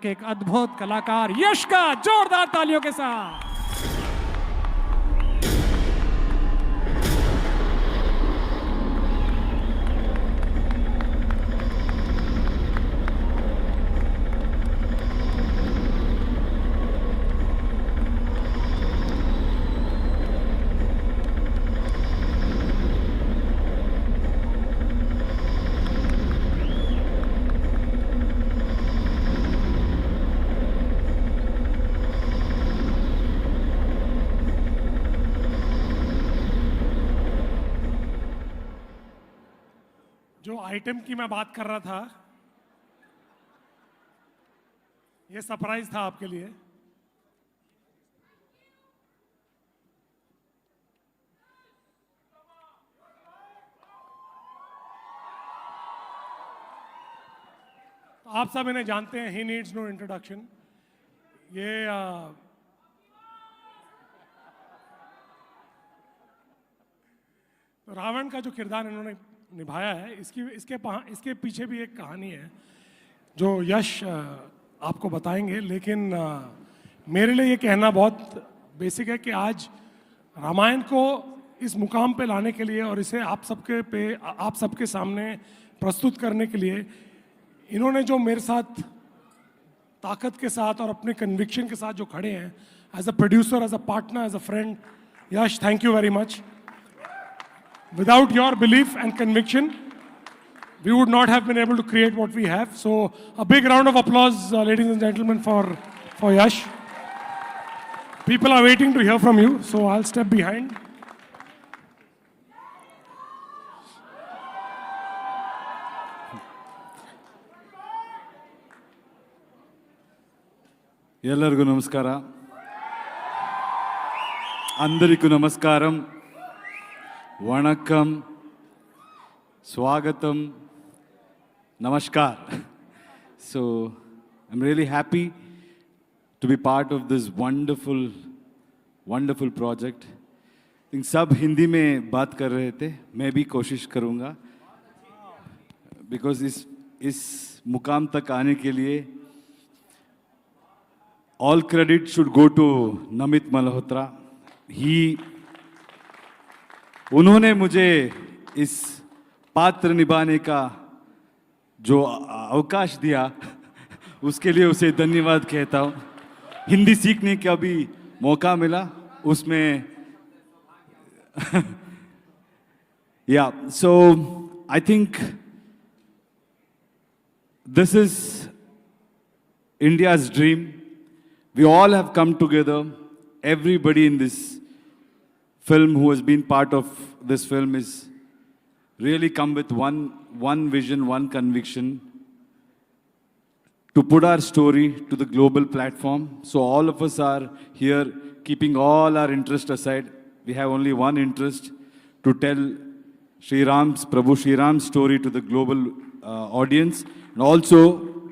एक अद्भुत कलाकार यश का जोरदार तालियों के साथ। जो आइटम की मैं बात कर रहा था, ये सरप्राइज था आपके लिए। तो आप सब इन्हें जानते हैं, ही नीड्स नो इंट्रोडक्शन। ये तो रावण का जो किरदार इन्होंने निभाया है, इसके पीछे भी एक कहानी है जो यश आपको बताएंगे। लेकिन मेरे लिए ये कहना बहुत बेसिक है कि आज रामायण को इस मुकाम पे लाने के लिए और इसे आप सबके सामने प्रस्तुत करने के लिए इन्होंने जो मेरे साथ ताकत के साथ और अपने कन्विक्शन के साथ जो खड़े हैं, as a producer, as a partner, as a friend, Yash, thank you very much. Without your belief and conviction, we would not have been able to create what we have. So, a big round of applause, ladies and gentlemen, for Yash. People are waiting to hear from you, so I'll step behind. ಎಲ್ಲರಿಗೂ ನಮಸ್ಕಾರ. అందరికీ నమస్కారం. Vanakkam, Swagatam, Namaskar. So, I'm really happy to be part of this wonderful, wonderful project. I think सब हिंदी में बात कर रहे थे, मैं भी कोशिश करूँगा, because इस मुकाम तक आने के लिए all credit should go to Namit Malhotra. उन्होंने मुझे इस पात्र निभाने का जो अवकाश दिया, उसके लिए उसे धन्यवाद कहता हूँ। हिंदी सीखने का भी मौका मिला उसमें। Yeah, so I think this is India's dream. We all have come together. Everybody in this film who has been part of this film is really come with one vision, one conviction to put our story to the global platform. So all of us are here keeping all our interest aside. We have only one interest, to tell Prabhu Sri Ram's story to the global audience, and also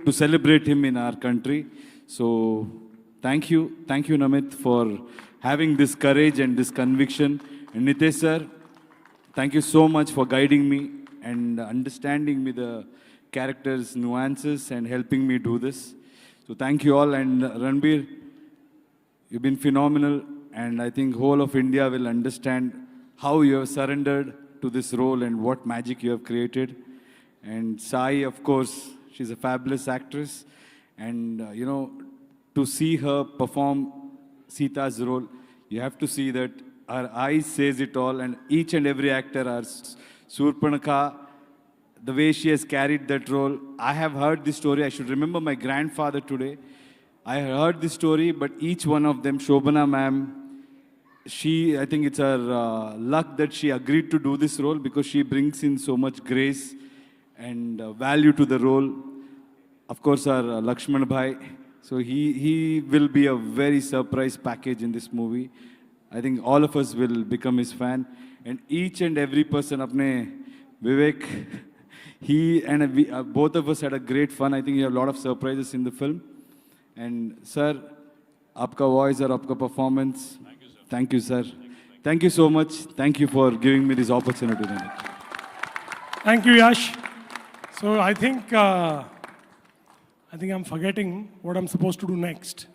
to celebrate him in our country. So thank you Namit for having this courage and this conviction. And Nitesh sir, thank you so much for guiding me and understanding me the characters' nuances and helping me do this. So thank you all. And Ranbir, you've been phenomenal, and I think whole of India will understand how you have surrendered to this role and what magic you have created. And Sai, of course, she's a fabulous actress, and to see her perform Sita's role, you have to see that her eyes says it all, and each and every actor, Surpanakha, the way she has carried that role. I have heard this story. I should remember my grandfather today. I heard this story, but each one of them, Shobana ma'am, I think it's her luck that she agreed to do this role, because she brings in so much grace and value to the role. Of course, our Lakshman Bhai. So he will be a very surprise package in this movie. I think all of us will become his fan. And each and every person, Vivek, he and both of us had a great fun. I think you have a lot of surprises in the film. And sir, आपका voice और आपका performance. Thank you, sir. Thank you so much. Thank you for giving me this opportunity. Thank you, Yash. So I think I think I'm forgetting what I'm supposed to do next.